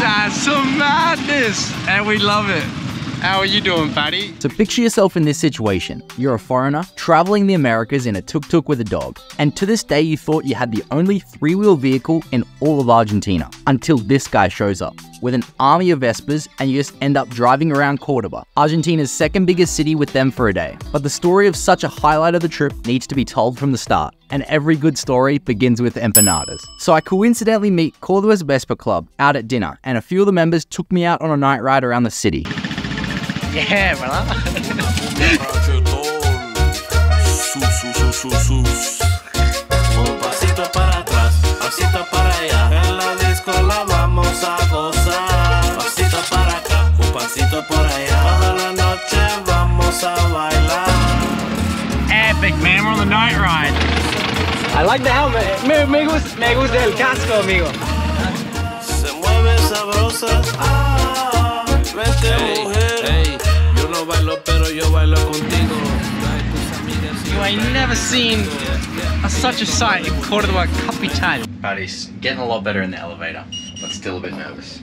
That's some madness, and we love it. How are you doing, Paddy? So picture yourself in this situation. You're a foreigner traveling the Americas in a tuk-tuk with a dog. And to this day, you thought you had the only three-wheel vehicle in all of Argentina. Until this guy shows up with an army of Vespas and you just end up driving around Cordoba, Argentina's second biggest city, with them for a day. But the story of such a highlight of the trip needs to be told from the start. And every good story begins with empanadas. So I coincidentally meet Cordoba's Vespa Club out at dinner, and a few of the members took me out on a night ride around the city. Yeah, ¿verdad? Un pasito para atrás, pasito para allá. En la disco la vamos a gozar. Pasito para acá, un pasito por allá. Toda la noche vamos a bailar. Epic, man. We're on the night ride. I like the helmet. Me gusta el casco, amigo. Se mueve sabrosa. Ah, vete, mujer. Hey, yo no bailo, pero yo bailo contigo. I ain't never seen such a sight in Cordoba capital. Paddy's getting a lot better in the elevator, but still a bit nervous.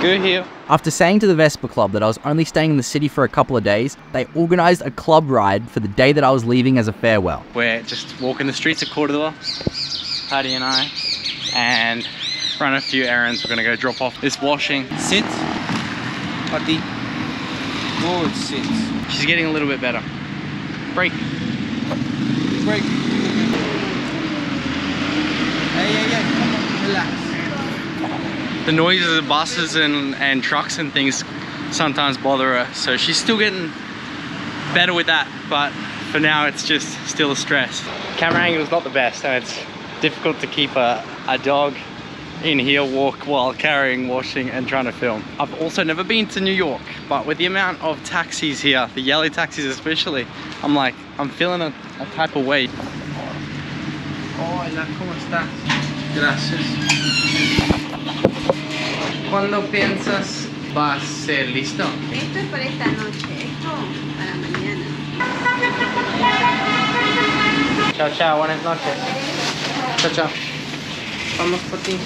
Good here. After saying to the Vespa Club that I was only staying in the city for a couple of days, they organized a club ride for the day that I was leaving as a farewell. We're just walking the streets of Cordoba, Paddy and I, and run a few errands. We're gonna go drop off this washing. Sit, Paddy. Good sit. She's getting a little bit better. Break. Break. Hey, come on, relax. The noises of buses and trucks and things sometimes bother her, so she's still getting better with that, but for now it's just still a stress. Camera angle is not the best, and it's difficult to keep a dog in here, walk while carrying, washing and trying to film. I've also never been to New York, but with the amount of taxis here, the yellow taxis especially, I'm feeling a type of way. Hola, ¿cómo estás? Gracias. ¿Cuándo piensas va a ser listo? Esto es para esta noche, esto para mañana. Chao, chao, buenas noches. Chao, chao. Vamos por ti.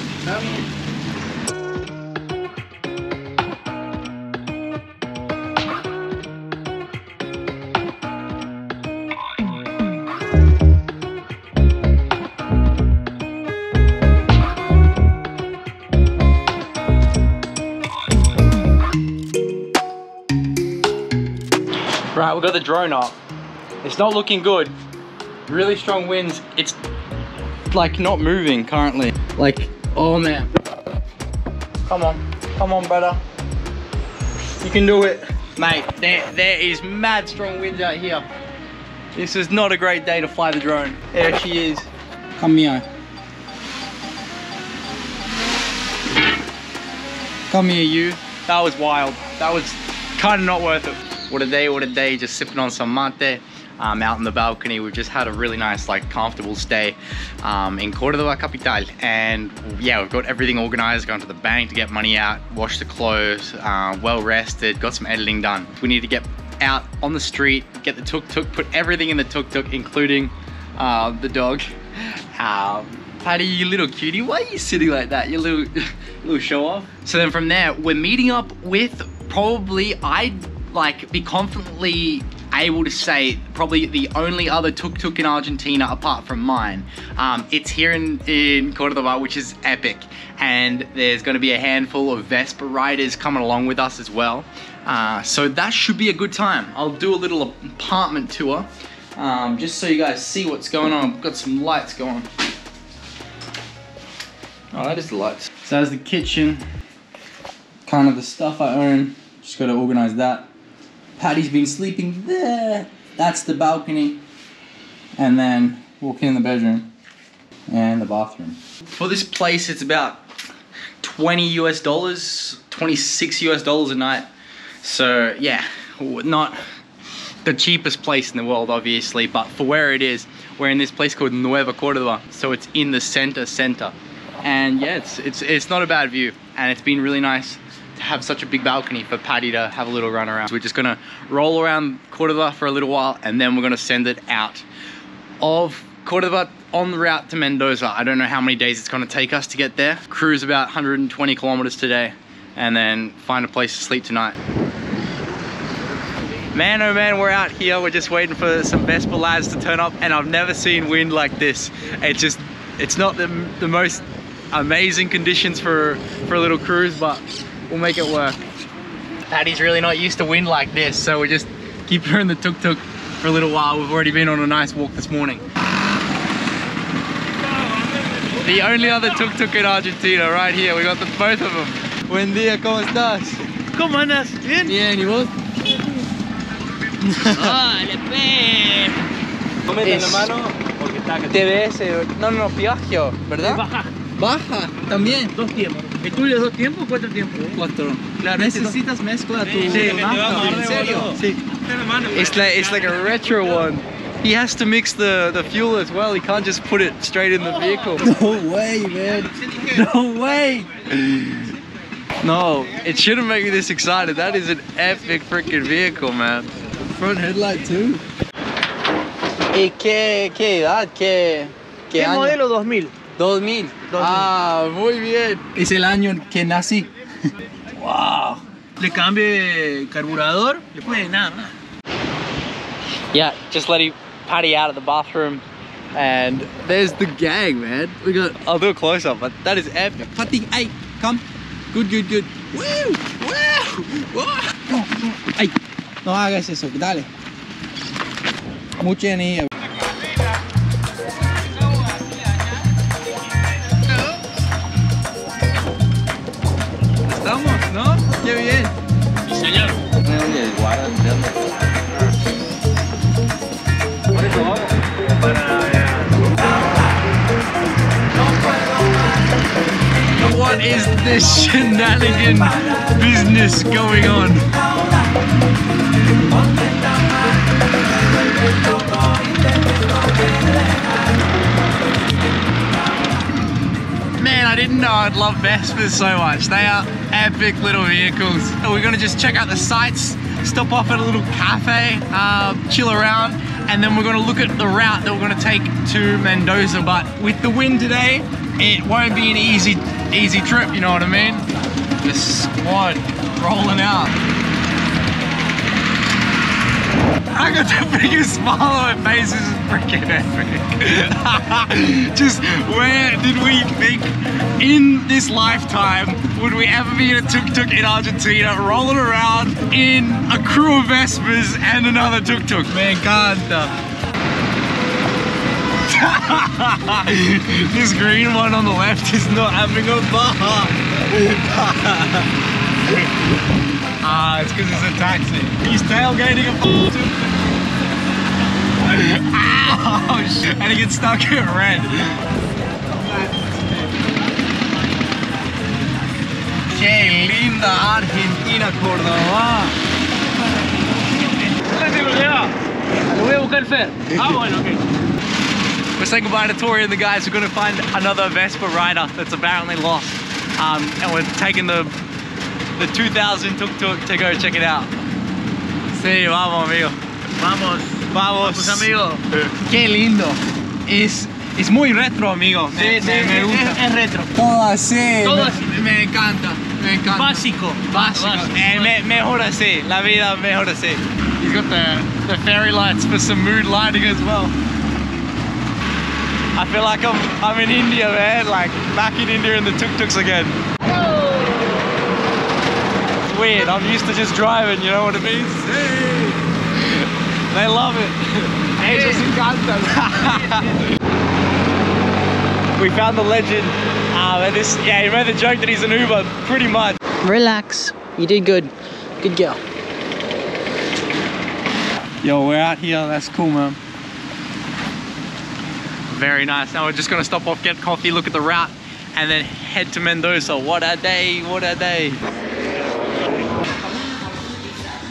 Right, we've got the drone up. It's not looking good. Really strong winds. It's like not moving currently. Like, oh man. Come on brother. You can do it. Mate, there is mad strong winds out here. This is not a great day to fly the drone. There she is. Come here. Come here, you. That was wild. That was kind of not worth it. What a day, just sipping on some mate. Out in the balcony. We've just had a really nice, like, comfortable stay in Cordoba capital, and yeah, we've got everything organized, gone to the bank to get money out, washed the clothes, well rested, got some editing done. We need to get out on the street, get the tuk-tuk, put everything in the tuk-tuk, including the dog. Paddy, you little cutie, why are you sitting like that? You little show off. So then from there, we're meeting up with probably, I'd like be confidently able to say probably the only other tuk-tuk in Argentina apart from mine. It's here in Cordoba, which is epic, and there's going to be a handful of Vespa riders coming along with us as well, so that should be a good time. I'll do a little apartment tour just so you guys see what's going on. I've got some lights going. Oh, that is the lights. So that's the kitchen, kind of the stuff I own. Just got to organize that. Paddy's been sleeping there. That's the balcony. And then walk in the bedroom and the bathroom. For this place, it's about $20 US, 26 US dollars a night. So yeah, not the cheapest place in the world, obviously, but for where it is, we're in this place called Nueva Cordoba. So it's in the center. And yeah, it's not a bad view, and it's been really nice to have such a big balcony for Paddy to have a little run around. So we're just gonna roll around Cordoba for a little while, and then we're gonna send it out of Cordoba on the route to Mendoza. I don't know how many days it's gonna take us to get there. Cruise about 120 kilometers today and then find a place to sleep tonight. Man, oh man, we're out here. We're just waiting for some Vespa lads to turn up, and I've never seen wind like this. It's not the most amazing conditions for a little cruise, but we'll make it work. Patty's really not used to wind like this, so we just keep her in the tuk-tuk for a little while. We've already been on a nice walk this morning. The only other tuk-tuk in Argentina, right here. We got both of them. Buen día, ¿cómo estás? ¿Cómo andas? ¿Bien? Bien, ¿y vos? ¡Dale, pe! Tómete en la mano porque está que TBS, no, Piaggio, ¿verdad? Baja. Baja, también. 2 tiempos. ¿El tuyo es 2 tiempos o 4 tiempos? 4. Claro, Necesitas mezcla tu nafta. ¿En serio? Sí. It's like a retro one. He has to mix the fuel as well. He can't just put it straight in the vehicle. No way, man. No way. No, it shouldn't make me this excited. That is an epic freaking vehicle, man. Front headlight too. ¿Y qué edad? ¿Qué año? modelo 2000. 2000. Ah, muy bien. Es el año que nací. Wow. Le cambie carburador, después de nada más. Yeah, just letting Patty out of the bathroom. And there's the gang, man. I'll do a close up, but that is epic. Patty, hey, come. Good. Woo, woo. Ay, no hagas eso, dale. Mucha energía. Estamos, ¿no? Qué bien. Sí, señor. What is this shenanigan business going on? Man, I didn't know I'd love Vespas so much. They are epic little vehicles. So we're gonna just check out the sights, stop off at a little cafe, chill around, and then we're gonna look at the route that we're gonna take to Mendoza. But with the wind today, it won't be an easy trip, you know what I mean? The squad rolling out. I got the biggest smile on my face. This is freaking epic. Just where did we think in this lifetime would we ever be in a tuk-tuk in Argentina rolling around in a crew of Vespas and another tuk-tuk? Me encanta. This green one on the left is not having a bar. It's because it's a taxi. He's tailgating a tuk-tuk. Ouch! And he gets stuck in red. Qué linda Argentina, Cordoba. Le voy a buscar el fer. Ah, bueno, ok. We're saying goodbye to Tori and the guys. We're going to find another Vespa rider that's apparently lost. And we're taking the 2000 tuk-tuk to go check it out. Sí, vamos, amigo. Vamos. Vamos, amigo. Qué lindo. Es muy retro, amigo. Me gusta. Es retro. Todo así. Todo así. Me encanta. Básico. Mejor así. La vida mejor así. He's got the fairy lights for some mood lighting as well. I feel like I'm in India, man. Like back in India in the tuk-tuks again. It's weird. I'm used to just driving, you know what it means? They love it. Ellos encantan. We found the legend. Yeah, you made the joke that he's an Uber, pretty much. Relax. You did good. Good girl. Yo, we're out here. That's cool, man. Very nice. Now we're just gonna stop off, get coffee, look at the route, and then head to Mendoza. What a day, what a day.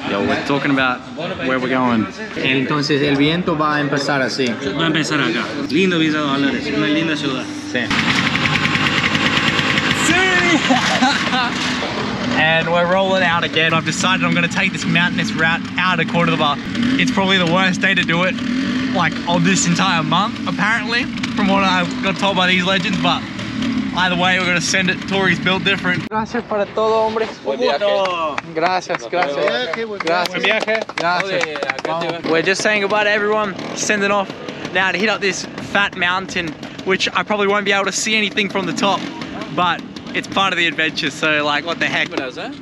Yo, we're talking about where we're going. Entonces el viento va a empezar así. Va a empezar acá. Lindo Villa Dolores, una linda ciudad. Sí. And we're rolling out again. I've decided I'm gonna take this mountainous route out of Cordoba. It's probably the worst day to do it, like of this entire month, apparently, from what I got told by these legends. But either way, we're gonna send it. Tori's built different. Gracias para todo, hombre. Gracias, gracias. Gracias. We're just saying goodbye to everyone, sending off now to hit up this fat mountain, which I probably won't be able to see anything from the top, but it's part of the adventure, so like, what the heck. Alta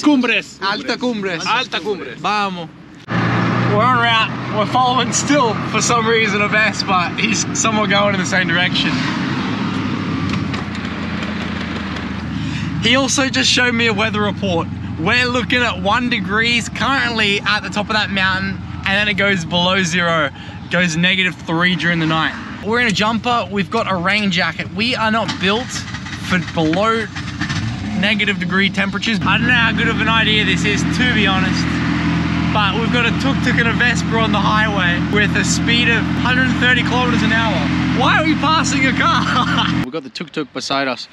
Cumbres. Alta Cumbres. Alta Cumbres. Vamos. We're en route. We're following still, for some reason, a Vespa. He's somewhat going in the same direction. He also just showed me a weather report. We're looking at 1 degree currently at the top of that mountain, and then it goes below 0, goes -3 during the night. We're in a jumper, we've got a rain jacket. We are not built for below -degree temperatures. I don't know how good of an idea this is, to be honest, but we've got a Tuk Tuk and a Vespa on the highway with a speed of 130 kilometers an hour. Why are we passing a car? We've got the Tuk Tuk beside us.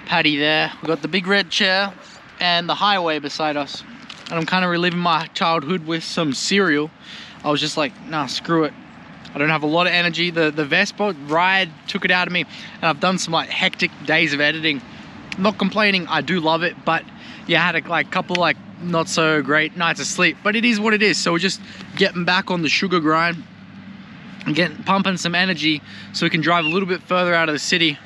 Paddy there. We've got the big red chair and the highway beside us. And I'm kind of reliving my childhood with some cereal. I was just like, nah, screw it. I don't have a lot of energy. The Vespa ride took it out of me. And I've done some like hectic days of editing. I'm not complaining, I do love it, but yeah, I had a couple like not so great nights of sleep, but it is what it is. So we're just getting back on the sugar grind and pumping some energy so we can drive a little bit further out of the city,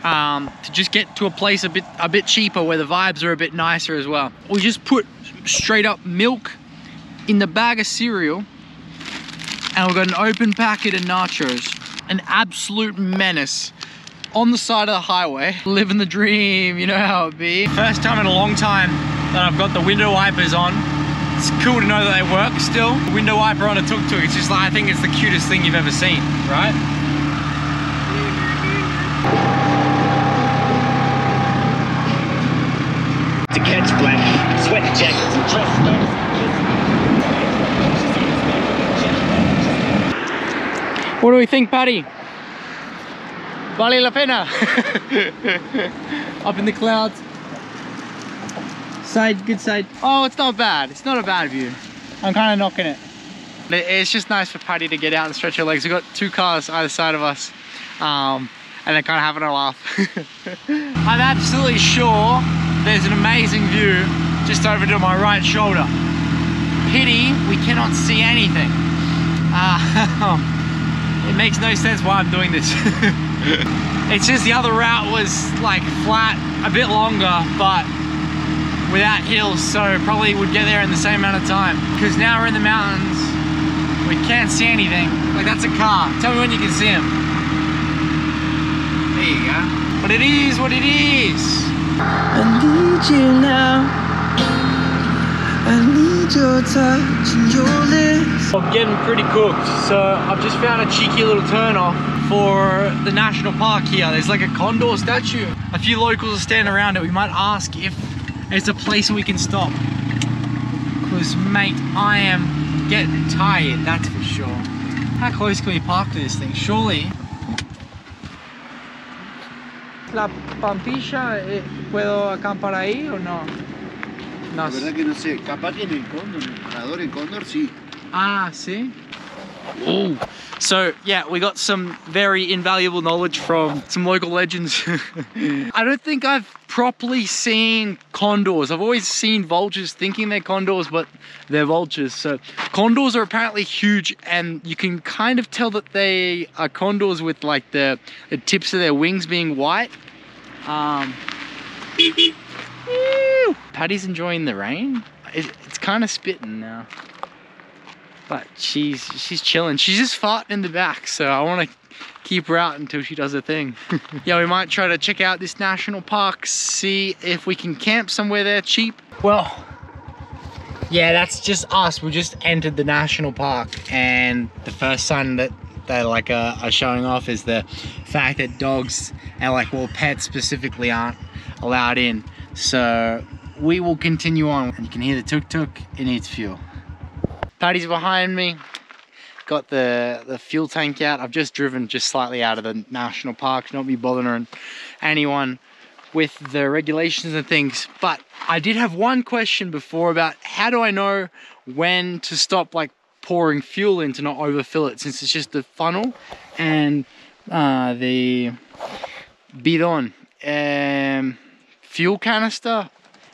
to just get to a place a bit cheaper where the vibes are a bit nicer as well. We just put straight up milk in the bag of cereal, and we've got an open packet of nachos. An absolute menace on the side of the highway, living the dream, you know how it be. First time in a long time that I've got the window wipers on. It's cool to know that they work still. Window wiper on a Tuk Tuk, it's just like, I think it's the cutest thing you've ever seen, right? To catch black sweat jackets and dress. What do we think, Paddy? Vale la pena. Up in the clouds. Side, good side. Oh, it's not bad. It's not a bad view. I'm kind of knocking it. It's just nice for Paddy to get out and stretch her legs. We've got 2 cars either side of us, and they're kind of having a laugh. I'm absolutely sure there's an amazing view just over to my right shoulder. Pity we cannot see anything. It makes no sense why I'm doing this. It's just the other route was like flat, a bit longer, but without hills, so probably would get there in the same amount of time. Because now we're in the mountains, we can't see anything. Like, that's a car. Tell me when you can see him. There you go. But it is what it is. I need you now. I need your touch and your lips. I'm getting pretty cooked, so I've just found a cheeky little turn off for the national park here. There's like a condor statue. A few locals are standing around it. We might ask if it's a place we can stop. Because, mate, I am getting tired, that's for sure. How close can we park to this thing? Surely. La Pampilla, ¿puedo acampar ahí o no? No. La verdad que no sé, capaz que en el Cóndor, en el parador en Cóndor, sí. Ah, see? Ooh. So yeah, we got some very invaluable knowledge from some local legends. I don't think I've properly seen condors. I've always seen vultures thinking they're condors, but they're vultures. So condors are apparently huge, and you can kind of tell that they are condors with like the tips of their wings being white. Paddy's enjoying the rain. It's kind of spitting now. But she's chilling. She's just farting in the back, so I want to keep her out until she does her thing. Yeah, we might try to check out this national park, see if we can camp somewhere there cheap. Well, yeah, that's just us. We just entered the national park, and the first sign that they like are showing off is the fact that dogs and like, well, pets specifically aren't allowed in. So we will continue on. And you can hear the Tuk Tuk, it needs fuel. Paddy's behind me, got the fuel tank out. I've just driven just slightly out of the national park, not be bothering anyone with the regulations and things. But I did have one question before about how do I know when to stop like pouring fuel in to not overfill it, since it's just the funnel and the bidon, fuel canister.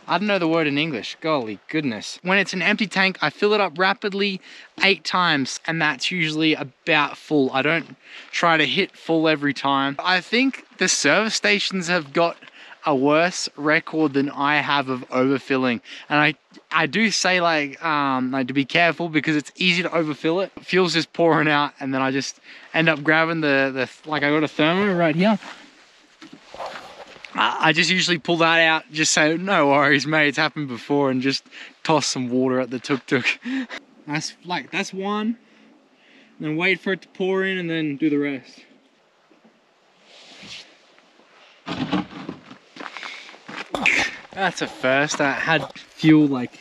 I don't know the word in English, golly goodness. When it's an empty tank, I fill it up rapidly 8 times, and that's usually about full. I don't try to hit full every time. I think the service stations have got a worse record than I have of overfilling, and I do say like to be careful, because it's easy to overfill it. Fuel's just pouring out, and then I just end up grabbing the like, I got a thermo right here. I just usually pull that out, just say, no worries mate, it's happened before, and just toss some water at the tuk-tuk. That's one, and then wait for it to pour in, and then do the rest. That's a first. I had fuel like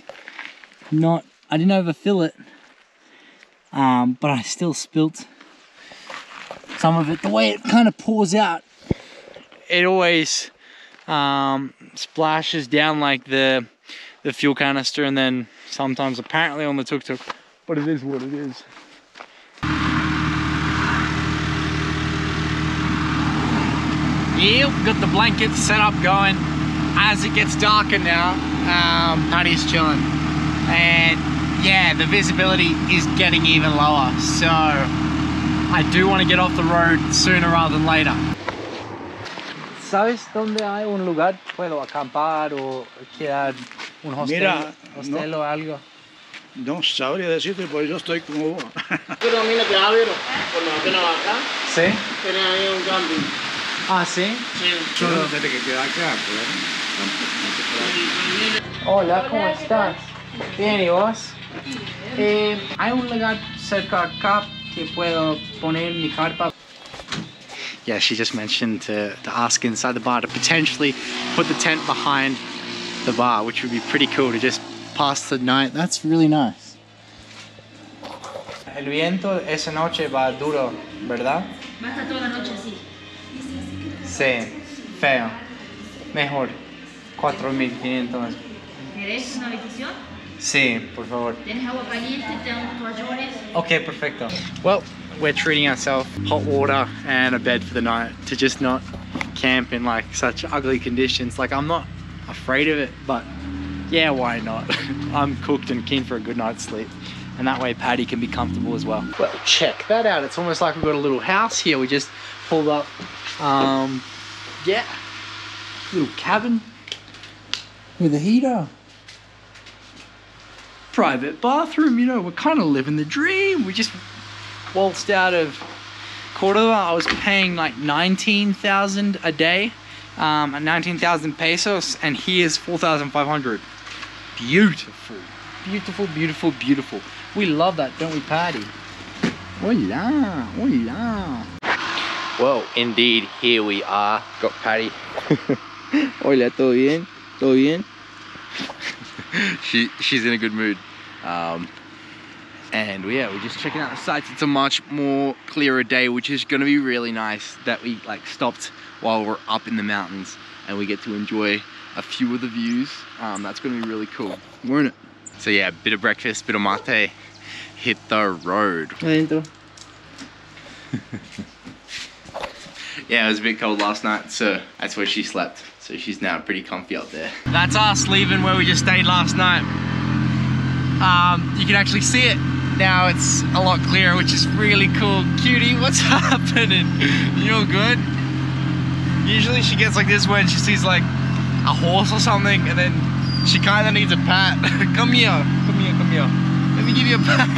I didn't overfill it, but I still spilt some of it. The way it kind of pours out, it always splashes down like the fuel canister, and then sometimes apparently on the tuk-tuk, but it is what it is. Yep, got the blankets set up going. As it gets darker now, Paddy's chilling, and yeah, the visibility is getting even lower, so I do want to get off the road sooner rather than later. ¿Sabes dónde hay un lugar puedo acampar o quedar un hostel, o algo? No sabría decirte, pues yo estoy como vos. Pero a mí no te abre, por lo menos acá. Sí. Tienen ahí un camping. Ah, sí. Sí. Solo desde que queda acá, Hola, ¿cómo estás? Bien, ¿y vos? ¿Hay un lugar cerca acá que puedo poner mi carpa? Yeah, she just mentioned to ask inside the bar to potentially put the tent behind the bar, which would be pretty cool to just pass the night. That's really nice. El viento esa noche va duro, ¿verdad? Va a estar toda la noche así. Sí, feo. Mejor. 4.500. ¿Querés una habitación? Sí, por favor. ¿Tienes agua caliente? ¿Tenemos toallones? Okay, perfecto. Well, we're treating ourselves hot water and a bed for the night to just not camp in like such ugly conditions. Like, I'm not afraid of it, but yeah, why not? I'm cooked and keen for a good night's sleep, and that way Paddy can be comfortable as well. Well, check that out. It's almost like we've got a little house here. We just pulled up, yeah, little cabin with a heater. Private bathroom, you know, we're kind of living the dream. We just waltzed out of Cordoba. I was paying like 19,000 a day, 19,000 pesos, and here's 4,500. Beautiful, beautiful, beautiful, beautiful. We love that, don't we, Paddy? Hola, hola. Well, indeed, here we are. Got Paddy. Hola, ¿todo bien? ¿Todo bien? She's in a good mood. And yeah, we're just checking out the sights. It's a much more clearer day, which is gonna be really nice that we like stopped while we're up in the mountains and we get to enjoy a few of the views. That's gonna be really cool, won't it? So yeah, bit of breakfast, bit of mate, hit the road. Yeah, it was a bit cold last night, so that's where she slept. So she's now pretty comfy up there. That's us leaving where we just stayed last night. You can actually see it. Now it's a lot clearer, which is really cool. Cutie, what's happening? You all good? Usually she gets like this when she sees like a horse or something, and then she kind of needs a pat. Come here, come here, come here. Let me give you a pat.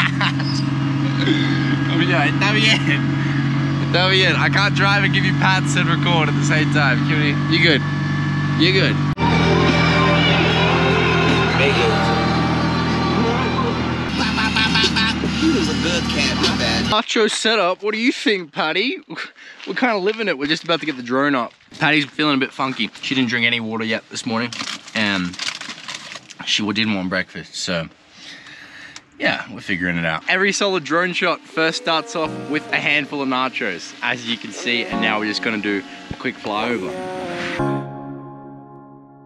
Come here, está bien. Está bien. I can't drive and give you pats and record at the same time. Cutie, you good? You good? Make it. He was a good cat, not bad. Nacho setup. What do you think, Paddy? We're kind of living it. We're just about to get the drone up. Paddy's feeling a bit funky. She didn't drink any water yet this morning, and she didn't want breakfast. So yeah, we're figuring it out. Every solid drone shot first starts off with a handful of nachos, as you can see, and now we're just gonna do a quick flyover.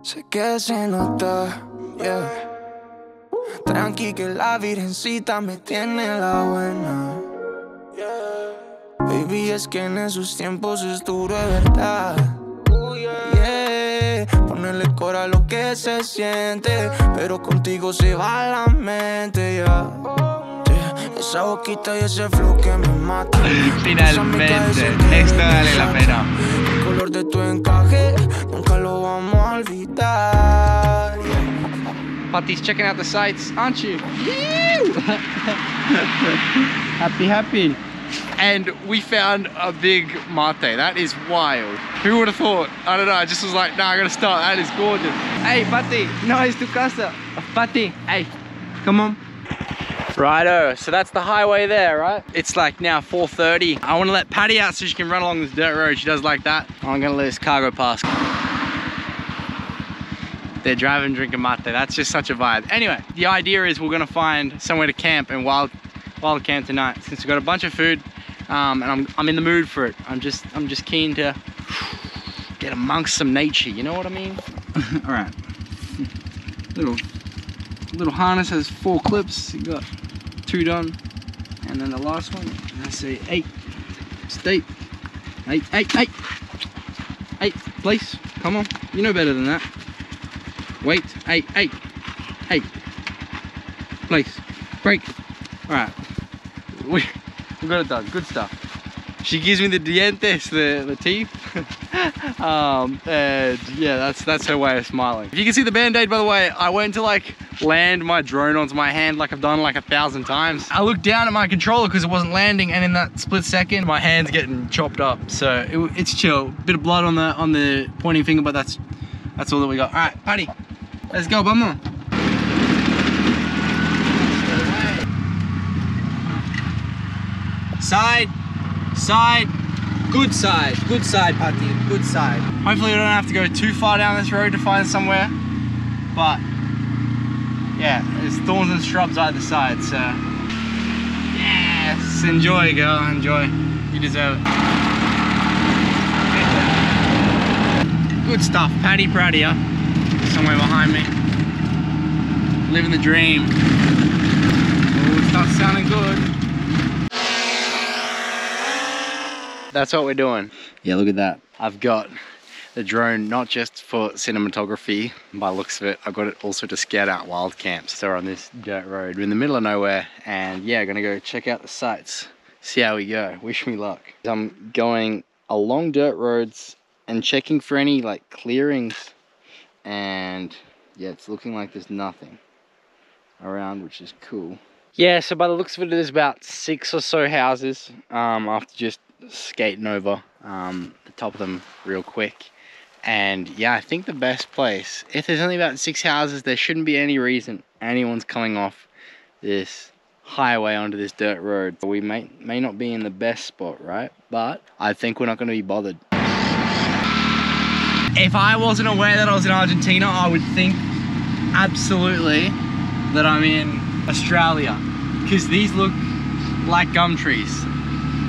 Sé que se nota, yeah. Tranqui que la virgencita me tiene la buena. Baby, es que en esos tiempos es duro de verdad. Yeah. Ponerle cora a lo que se siente, pero contigo se va la mente, yeah. Esa boquita y ese flow que me mata. Finalmente, esto vale la pena. El color de tu encaje nunca lo vamos a olvidar. Patty's checking out the sights, aren't you? Happy. And we found a big mate. That is wild. Who would have thought? I don't know. I just was like, nah, I gotta start. That is gorgeous. Hey, Patty, no, it's tu casa. Patty, hey, come on. Righto, so that's the highway there, right? It's like now 4:30. I want to let Patty out so she can run along this dirt road. She does like that. I'm gonna let this car go past. They're driving, drinking mate. That's just such a vibe. Anyway, the idea is we're gonna find somewhere to camp and wild camp tonight. Since we've got a bunch of food, and I'm in the mood for it. I'm just keen to get amongst some nature. You know what I mean? All right. Little harness has 4 clips. You got 2 done, and then the last one. I say 8. Stay. 8. 8. Place. Come on. You know better than that. Wait. 8. Place. Break. All right. We got it done. Good stuff. She gives me the dientes, the teeth. And yeah, that's her way of smiling. If you can see the band-aid, by the way, I went to like land my drone onto my hand like I've done like 1,000 times. I looked down at my controller because it wasn't landing, and in that split second, my hand's getting chopped up. So it's chill. Bit of blood on the pointing finger, but that's all that we got. All right, Patty, let's go, vamos. Side, good side, Patty, good side. Hopefully we don't have to go too far down this road to find somewhere, but yeah, there's thorns and shrubs either side, so yes, enjoy, girl, enjoy. You deserve it. Good stuff, Patty, proud of ya. Somewhere behind me, living the dream. Oh, it starts sounding good. That's what we're doing. Yeah, look at that. I've got the drone not just for cinematography, by the looks of it, I've got it also to scout out wild camps. So we're on this dirt road. We're in the middle of nowhere, and yeah, gonna go check out the sights, see how we go. Wish me luck. I'm going along dirt roads and checking for any like clearings, and yeah, it's looking like there's nothing around, which is cool. Yeah, so by the looks of it, there's about 6 or so houses after just skating over the top of them real quick. And yeah, I think the best place, if there's only about 6 houses, there shouldn't be any reason anyone's coming off this highway onto this dirt road. We may not be in the best spot, right? But I think we're not going to be bothered. If I wasn't aware that I was in Argentina, I would think absolutely that I'm in Australia, because these look like gum trees.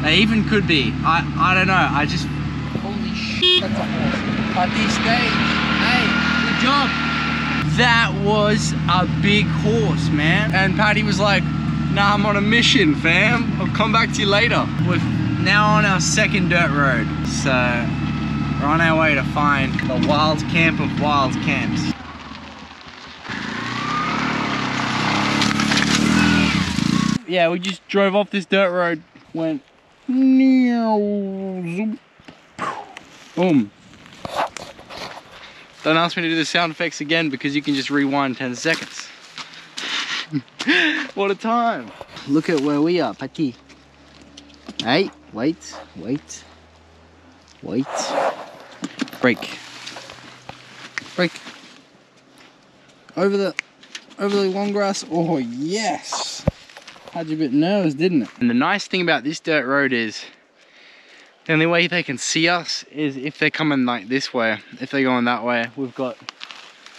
They even could be. I don't know. I just, holy shit, that's a horse. Patty, stay. Hey, good job. That was a big horse, man. And Patty was like, nah, I'm on a mission, fam. I'll come back to you later. We're now on our 2nd dirt road. So we're on our way to find the wild camp of wild camps. Yeah, we just drove off this dirt road, went boom. Don't ask me to do the sound effects again, because you can just rewind 10 seconds. What a time. Look at where we are, Patty. Hey, wait. Brake. Over the long grass. Oh yes. Had you a bit nervous, didn't it? And the nice thing about this dirt road is the only way they can see us is if they're coming like this way. If they're going that way, we've got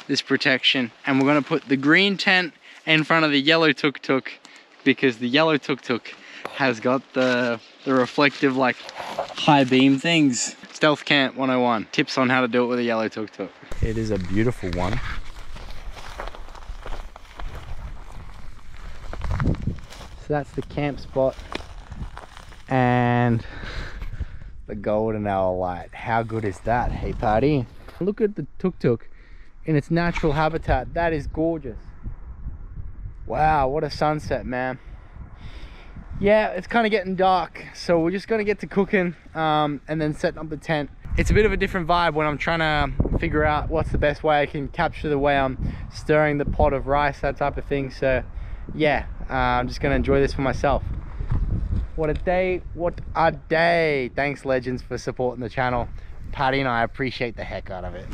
this protection, and we're gonna put the green tent in front of the yellow Tuk Tuk, because the yellow Tuk Tuk has got the reflective like high beam things. Stealth Camp 101, tips on how to do it with a yellow Tuk Tuk. It is a beautiful one. So that's the camp spot and the golden hour light. How good is that? Hey party, look at the Tuk Tuk in its natural habitat. That is gorgeous. Wow, what a sunset, man. Yeah, it's kind of getting dark, so we're just gonna get to cooking and then setting up the tent. It's a bit of a different vibe when I'm trying to figure out what's the best way I can capture the way I'm stirring the pot of rice, that type of thing. So yeah, I'm just gonna enjoy this for myself. What a day, what a day. Thanks legends for supporting the channel. Patty and I appreciate the heck out of it.